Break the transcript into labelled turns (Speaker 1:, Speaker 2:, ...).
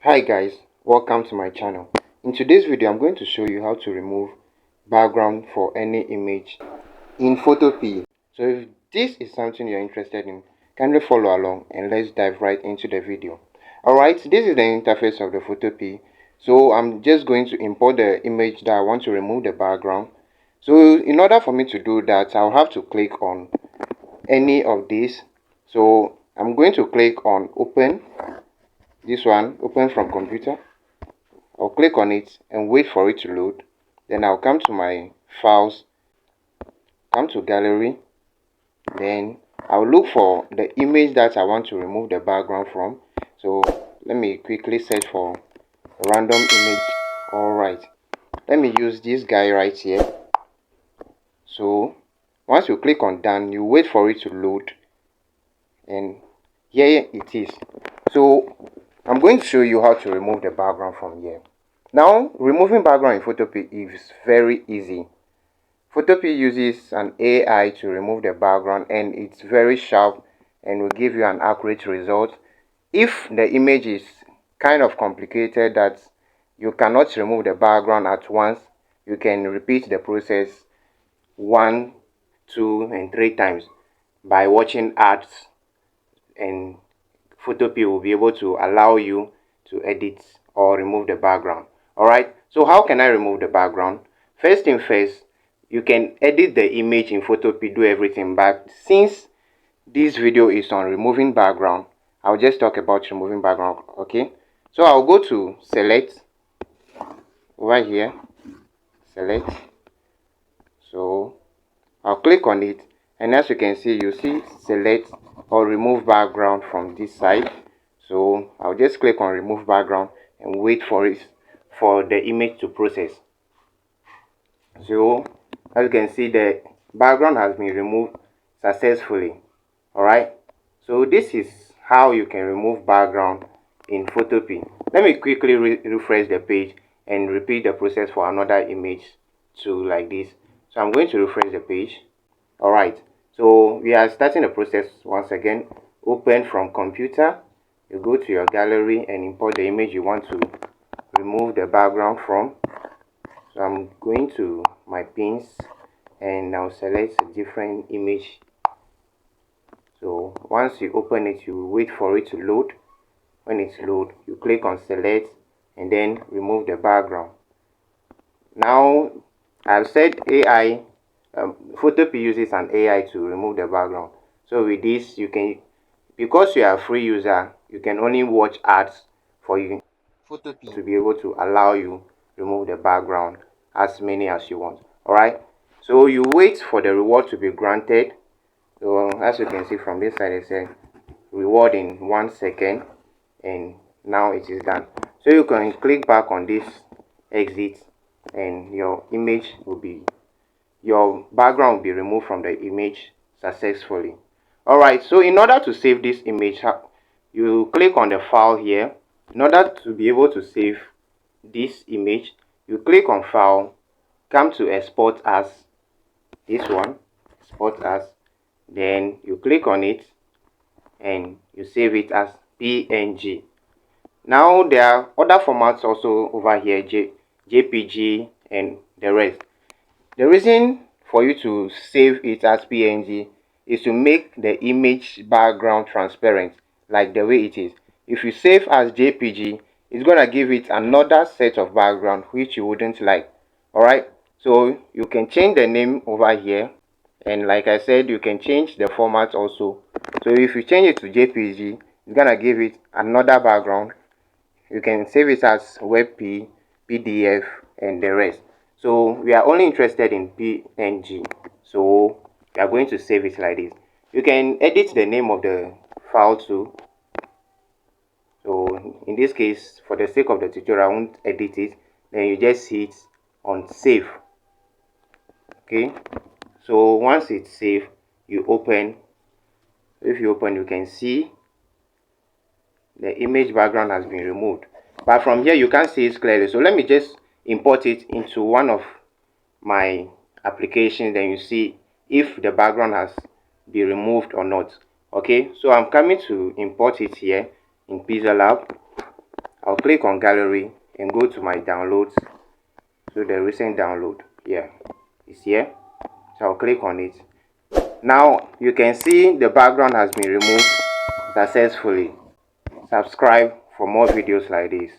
Speaker 1: Hi guys, welcome to my channel. In today's video I'm going to show you how to remove background for any image in Photopea. So if this is something you're interested in, kindly follow along and let's dive right into the video. Alright, this is the interface of the Photopea. So I'm just going to import the image that I want to remove the background. So in order for me to do that, I'll have to click on any of these. So I'm going to click on open, this one, open from computer. I'll click on it and wait for it to load. Then I'll come to my files, come to gallery, then I'll look for the image that I want to remove the background from. So let me quickly search for a random image. Alright, let me use this guy right here. So once you click on done, you wait for it to load, and here it is. So I'm going to show you how to remove the background from here. Now, removing background in Photopea is very easy. Photopea uses an AI to remove the background, and it's very sharp and will give you an accurate result. If the image is kind of complicated that you cannot remove the background at once, you can repeat the process 1, 2, and 3 times by watching ads, and Photopea will be able to allow you to edit or remove the background. Alright, so how can I remove the background? First thing first, you can edit the image in Photopea, do everything, but since this video is on removing background, I'll just talk about removing background. Okay, so I'll go to select over here, select, so I'll click on it, and as you can see, you see select or remove background from this side. So I'll just click on remove background and wait for the image to process. So as you can see, the background has been removed successfully. Alright, so this is how you can remove background in Photopea. Let me quickly refresh the page and repeat the process for another image too, like this. So I'm going to refresh the page. Alright, so we are starting the process once again. Open from computer, you go to your gallery and import the image you want to remove the background from. So I'm going to my pins and now select a different image. So once you open it, you wait for it to load. When it's load, you click on select and then remove the background. Now I've said AI, Photopea uses an AI to remove the background. So with this, you can, because you are a free user, you can only watch ads for you Photopea to be able to allow you remove the background as many as you want. Alright, so you wait for the reward to be granted. So as you can see from this side, it says reward in 1 second, and now it is done. So you can click back on this exit and your image will be, your background will be removed from the image successfully. Alright, so in order to save this image, you click on the file here. In order to be able to save this image, you click on file, come to export as, this one, export as, then you click on it and you save it as PNG. Now there are other formats also over here, JPG and the rest. The reason for you to save it as PNG is to make the image background transparent, like the way it is. If you save as JPG, it's gonna give it another set of background which you wouldn't like. Alright, so you can change the name over here, and like I said, you can change the format also. So if you change it to JPG, it's gonna give it another background. You can save it as WebP, PDF, and the rest. So we are only interested in PNG, so we are going to save it like this. You can edit the name of the file too. So in this case, for the sake of the tutorial, I won't edit it. Then you just hit on save. Okay, so once it's saved, you open. If you open, you can see the image background has been removed, but from here you can't see it clearly. So let me just import it into one of my applications, then you see if the background has been removed or not. Okay, so I'm coming to import it here in Pixel Lab. I'll click on gallery and go to my downloads. So the recent download, yeah, is here. So I'll click on it. Now you can see the background has been removed successfully. Subscribe for more videos like this.